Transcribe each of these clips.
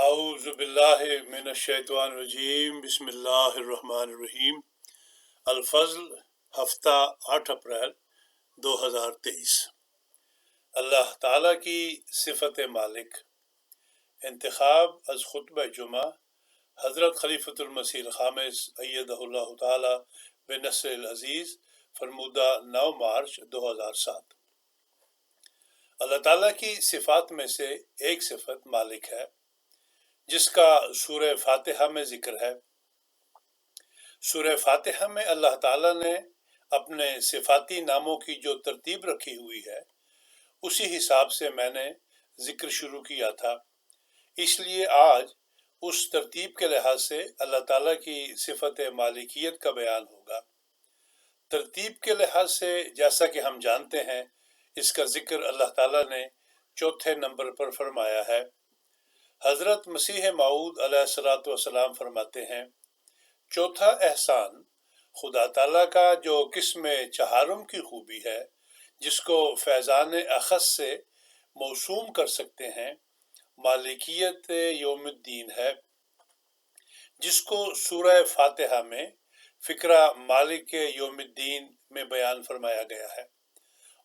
اعوذ باللہ من الشیطان الرجیم، بسم اللہ الرحمن الرحیم۔ الفضل، ہفتہ 8 اپریل 2023۔ اللہ تعالیٰ کی صفت مالک۔ انتخاب از خطبہ جمعہ حضرت خلیفۃ المسیح الخامس ایدہ اللہ تعالیٰ بنصر العزیز، فرمودہ 9 مارچ 2007۔ اللہ تعالیٰ کی صفات میں سے ایک صفت مالک ہے، جس کا سورہ فاتحہ میں ذکر ہے۔ سورہ فاتحہ میں اللہ تعالیٰ نے اپنے صفاتی ناموں کی جو ترتیب رکھی ہوئی ہے، اسی حساب سے میں نے ذکر شروع کیا تھا۔ اس لیے آج اس ترتیب کے لحاظ سے اللہ تعالیٰ کی صفت مالکیت کا بیان ہوگا۔ ترتیب کے لحاظ سے جیسا کہ ہم جانتے ہیں، اس کا ذکر اللہ تعالیٰ نے چوتھے نمبر پر فرمایا ہے۔ حضرت مسیح موعود علیہ الصلوۃ والسلام فرماتے ہیں، چوتھا احسان خدا تعالیٰ کا جو قسم چہارم کی خوبی ہے، جس کو فیضان اخص سے موسوم کر سکتے ہیں، مالکیت یوم الدین ہے، جس کو سورہ فاتحہ میں فقرہ مالک یوم الدین میں بیان فرمایا گیا ہے۔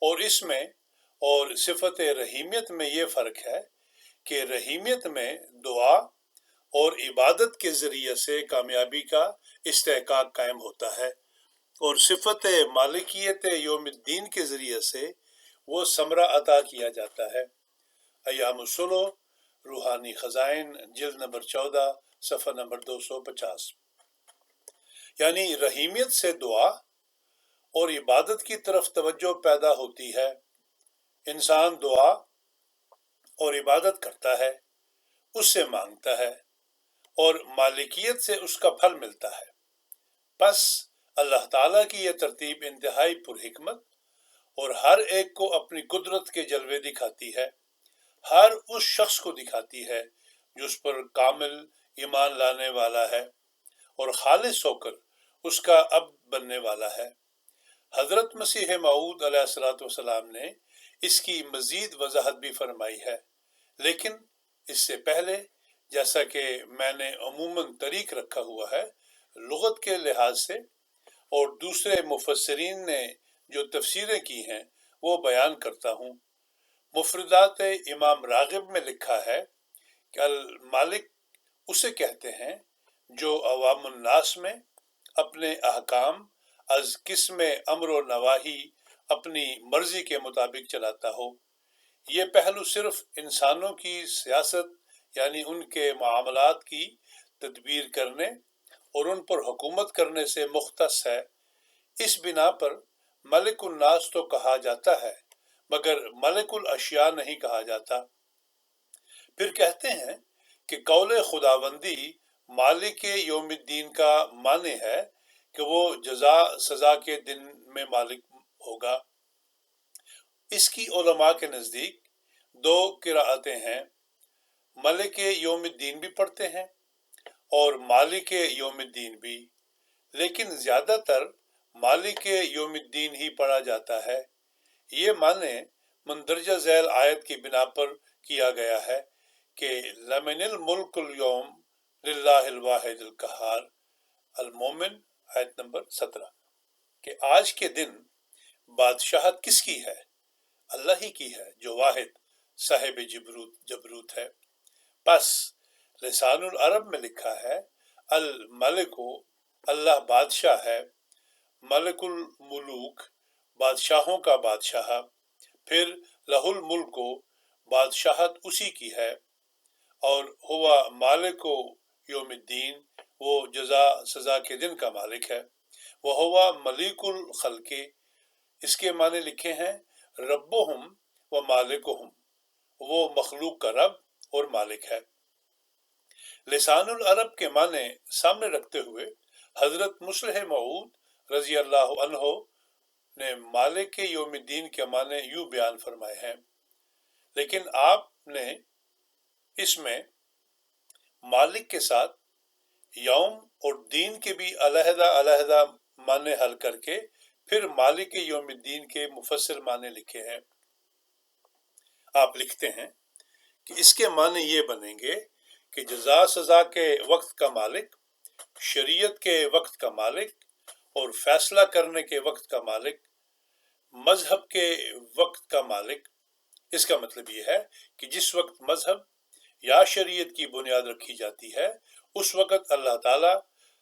اور اس میں اور صفت رحیمیت میں یہ فرق ہے کہ رحیمیت میں دعا اور عبادت کے ذریعے سے کامیابی کا استحقاق قائم ہوتا ہے، اور صفت مالکیت یوم الدین کے ذریعے سے وہ ثمرہ عطا کیا جاتا ہے۔ ایام الصلح، روحانی خزائن، جلد نمبر 14، صفحہ نمبر 250۔ یعنی رحیمیت سے دعا اور عبادت کی طرف توجہ پیدا ہوتی ہے۔ انسان دعا اور عبادت کرتا ہے، اس سے مانگتا ہے، اور مالکیت سے اس کا پھل ملتا ہے۔ پس اللہ تعالیٰ کی یہ ترتیب انتہائی پرحکمت اور ہر ایک کو اپنی قدرت کے جلوے دکھاتی ہے۔ ہر اس شخص کو دکھاتی ہے جو اس پر کامل ایمان لانے والا ہے اور خالص ہو کر اس کا عبد بننے والا ہے۔ حضرت مسیح موعود علیہ الصلوۃ والسلام نے اس کی مزید وضاحت بھی فرمائی ہے، لیکن اس سے پہلے جیسا کہ میں نے عموماً طریق رکھا ہوا ہے، لغت کے لحاظ سے اور دوسرے مفسرین نے جو تفسیریں کی ہیں وہ بیان کرتا ہوں۔ مفردات امام راغب میں لکھا ہے کہ المالک اسے کہتے ہیں جو عوام الناس میں اپنے احکام از قسم امر و نواہی اپنی مرضی کے مطابق چلاتا ہو۔ یہ پہلو صرف انسانوں کی سیاست یعنی ان کے معاملات کی تدبیر کرنے اور ان پر حکومت کرنے سے مختص ہے۔ اس بنا پر ملک الناس تو کہا جاتا ہے، مگر ملک الاشیاء نہیں کہا جاتا۔ پھر کہتے ہیں کہ قول خداوندی مالک یوم الدین کا معنی ہے کہ وہ جزا سزا کے دن میں مالک ہوگا۔ اس کی علماء کے نزدیک 2 قراءتیں ہیں، ملک یوم الدین بھی پڑھتے ہیں اور مالک یوم الدین بھی، لیکن زیادہ تر مالک یوم الدین ہی پڑھا جاتا ہے۔ یہ معنی مندرجہ ذیل آیت کی بنا پر کیا گیا ہے کہ لمن الملک اليوم للہ الواحد القہار، المومن آیت نمبر 17، کہ آج کے دن بادشاہت کس کی ہے؟ اللہ ہی کی ہے جو واحد صاحب جبروت ہے۔ پس لسان العرب میں لکھا ہے الملک، اللہ بادشاہ ہے، ملک الملوک بادشاہوں کا بادشاہ، پھر لہ الملک بادشاہت اسی کی ہے، اور ہوا مالک یوم الدین وہ جزا سزا کے دن کا مالک ہے، وہ ہوا ملیک الخلق، اس کے معنی لکھے ہیں ربہم و مالکہم، وہ مخلوق کا رب اور مالک ہے۔ لسان العرب کے معنی سامنے رکھتے ہوئے حضرت مسیح موعود رضی اللہ عنہ نے مالک یوم الدین کے معنی یوں بیان فرمائے ہیں، لیکن آپ نے اس میں مالک کے ساتھ یوم اور دین کے بھی علیحدہ علیحدہ معنی حل کر کے پھر مالک یوم الدین کے مفسر معنی لکھے ہیں۔ آپ لکھتے ہیں کہ اس کے معنی یہ بنیں گے کہ جزا سزا کے وقت کا مالک، شریعت کے وقت کا مالک اور فیصلہ کرنے کے وقت کا مالک، مذہب کے وقت کا مالک۔ اس کا مطلب یہ ہے کہ جس وقت مذہب یا شریعت کی بنیاد رکھی جاتی ہے اس وقت اللہ تعالیٰ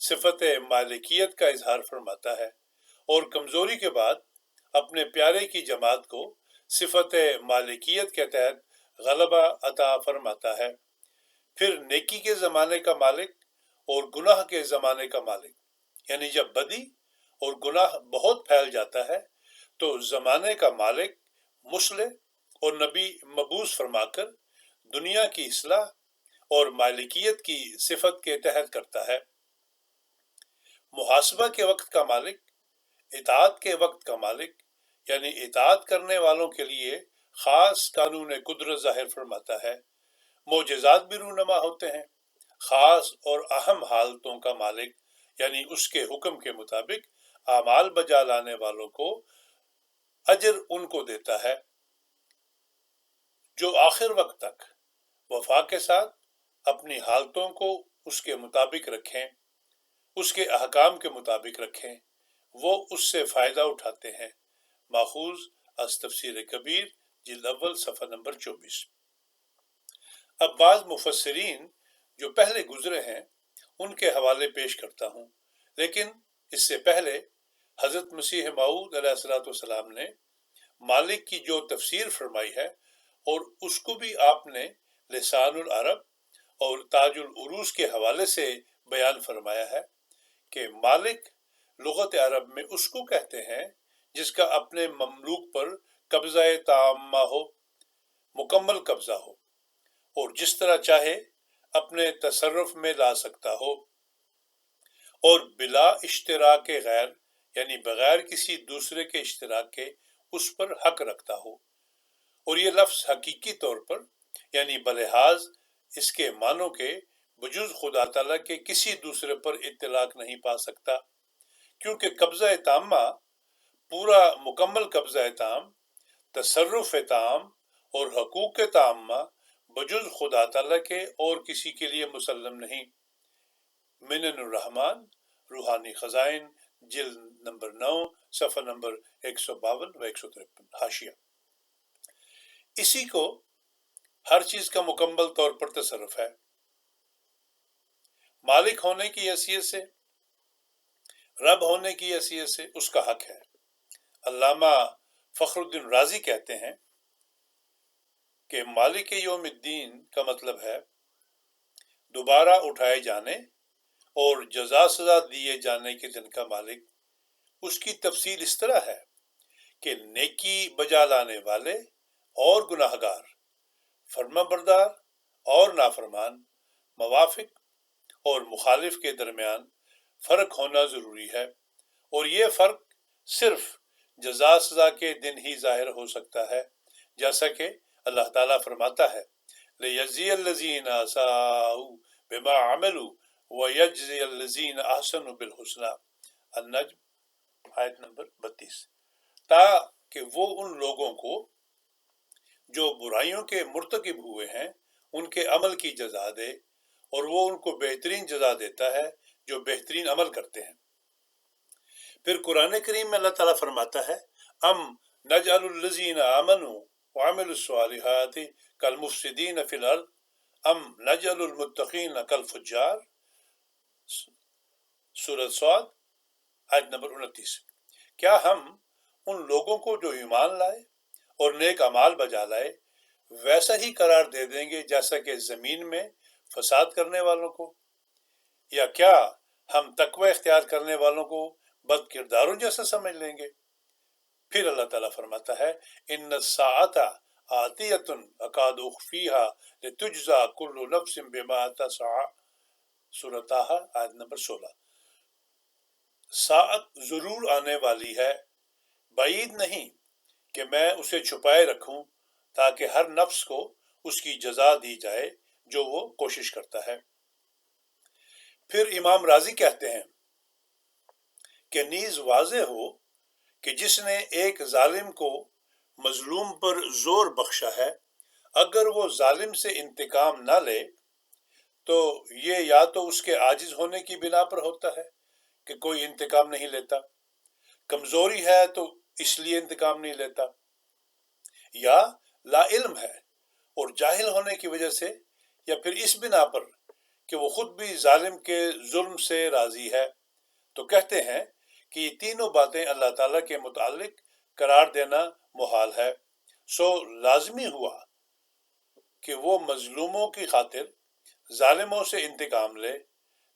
صفت مالکیت کا اظہار فرماتا ہے اور کمزوری کے بعد اپنے پیارے کی جماعت کو صفت مالکیت کے تحت غلبہ عطا فرماتا ہے۔ پھر نیکی کے زمانے کا مالک اور گناہ کے زمانے کا مالک، یعنی جب بدی اور گناہ بہت پھیل جاتا ہے تو زمانے کا مالک مصلح اور نبی مبعوث فرما کر دنیا کی اصلاح اور مالکیت کی صفت کے تحت کرتا ہے۔ محاسبہ کے وقت کا مالک، اطاعت کے وقت کا مالک، یعنی اطاعت کرنے والوں کے لیے خاص قانون قدرت ظاہر فرماتا ہے۔ معجزات بھی رونما ہوتے ہیں۔ خاص اور اہم حالتوں کا مالک، یعنی اس کے حکم کے مطابق اعمال بجا لانے والوں کو اجر ان کو دیتا ہے جو آخر وقت تک وفا کے ساتھ اپنی حالتوں کو اس کے مطابق رکھیں، اس کے احکام کے مطابق رکھیں، وہ اس سے فائدہ اٹھاتے ہیں۔ ماخوذ از تفسیر کبیر جلد اول صفحہ نمبر 24۔ اب بعض مفسرین جو پہلے گزرے ہیں ان کے حوالے پیش کرتا ہوں، لیکن اس سے پہلے حضرت مسیح موعود علیہ السلام نے مالک کی جو تفسیر فرمائی ہے اور اس کو بھی آپ نے لسان العرب اور تاج العروض کے حوالے سے بیان فرمایا ہے کہ مالک لغت عرب میں اس کو کہتے ہیں جس کا اپنے مملوک پر قبضہ تامہ ہو، مکمل قبضہ ہو، اور جس طرح چاہے اپنے تصرف میں لا سکتا ہو اور بلا اشتراک غیر، یعنی بغیر کسی دوسرے کے اشتراک کے اس پر حق رکھتا ہو۔ اور یہ لفظ حقیقی طور پر یعنی بلحاظ اس کے معنوں کے بجز خدا تعالیٰ کے کسی دوسرے پر اطلاق نہیں پا سکتا، کیونکہ قبضہ تامہ، پورا مکمل قبضہ تام، تصرف تام اور حقوق تامہ بجز خدا تعالیٰ کے اور کسی کے لیے مسلم نہیں۔ منن الرحمن روحانی خزائن جلد نمبر 9 صفحہ نمبر 152 و 153۔ حاشیہ: اسی کو ہر چیز کا مکمل طور پر تصرف ہے۔ مالک ہونے کی حیثیت سے، رب ہونے کی حیثیت سے اس کا حق ہے۔ علامہ فخر الدین رازی کہتے ہیں کہ مالک یوم الدین کا مطلب ہے دوبارہ اٹھائے جانے اور جزا سزا دیے جانے کے دن کا مالک۔ اس کی تفصیل اس طرح ہے کہ نیکی بجا لانے والے اور گناہ گار، فرما بردار اور نافرمان، موافق اور مخالف کے درمیان فرق ہونا ضروری ہے، اور یہ فرق صرف جزا سزا کے دن ہی ظاہر ہو سکتا ہے، جیسا کہ اللہ تعالیٰ فرماتا ہے لِيَجْزِيَ الَّذِينَ أَسَاءُوا بِمَا عَمِلُوا وَيَجْزِيَ الَّذِينَ أَحْسَنُوا بِالْحُسْنَى۔ النجم آیت نمبر 32۔ تاکہ وہ ان لوگوں کو جو برائیوں کے مرتکب ہوئے ہیں ان کے عمل کی جزا دے، اور وہ ان کو بہترین جزا دیتا ہے جو بہترین عمل کرتے ہیں۔ پھر قرآن کریم میں اللہ تعالیٰ فرماتا ہے ام نجعل الذین آمنوا وعملوا الصالحات کالمفسدین فی الارض ام نجعل المتقین کالفجار۔ سورۃ صاد آیت نمبر 29۔ کیا ہم ان لوگوں کو جو ایمان لائے اور نیک اعمال بجا لائے ویسا ہی قرار دے دیں گے جیسا کہ زمین میں فساد کرنے والوں کو، یا کیا ہم تقوی اختیار کرنے والوں کو بد کرداروں جیسا سمجھ لیں گے؟ پھر اللہ تعالیٰ فرماتا ہے ان الساعۃ آتیۃ اکاد اخفیہا لتجزا کل نفس بما تسعی۔ سورۃ طٰہٰ آیت نمبر 16۔ ساعت ضرور آنے والی ہے، بعید نہیں کہ میں اسے چھپائے رکھوں تاکہ ہر نفس کو اس کی جزا دی جائے جو وہ کوشش کرتا ہے۔ پھر امام راضی کہتے ہیں کہ نیز واضح ہو کہ جس نے ایک ظالم کو مظلوم پر زور بخشا ہے، اگر وہ ظالم سے انتقام نہ لے تو یہ یا تو اس کے عاجز ہونے کی بنا پر ہوتا ہے کہ کوئی انتقام نہیں لیتا، کمزوری ہے تو اس لیے انتقام نہیں لیتا، یا لا علم ہے اور جاہل ہونے کی وجہ سے، یا پھر اس بنا پر کہ وہ خود بھی ظالم کے ظلم سے راضی ہے۔ تو کہتے ہیں کہ یہ تینوں باتیں اللہ تعالیٰ کے متعلق قرار دینا محال ہے، سو لازمی ہوا کہ وہ مظلوموں کی خاطر ظالموں سے انتقام لے،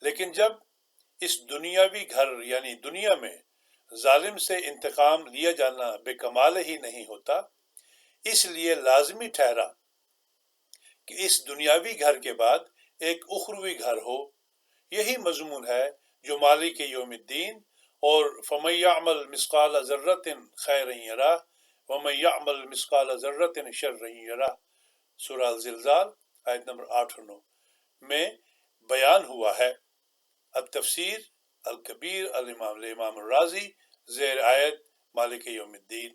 لیکن جب اس دنیاوی گھر یعنی دنیا میں ظالم سے انتقام لیا جانا بے کمال ہی نہیں ہوتا، اس لیے لازمی ٹھہرا کہ اس دنیاوی گھر کے بعد ایک اخروی گھر ہو۔ یہی مضمون ہے جو مالک یوم الدین اور فَمَن يَعْمَلْ مِثْقَالَ ذَرَّةٍ خَيْرًا يَرَهُ وَمَن يَعْمَلْ مِثْقَالَ ذَرَّةٍ شَرًّا يَرَهُ، سورہ الزلزال آیت نمبر 8 اور 9 میں بیان ہوا ہے۔ التفسیر الکبیر الامام الرازی، زیر آیت مالک یوم الدین۔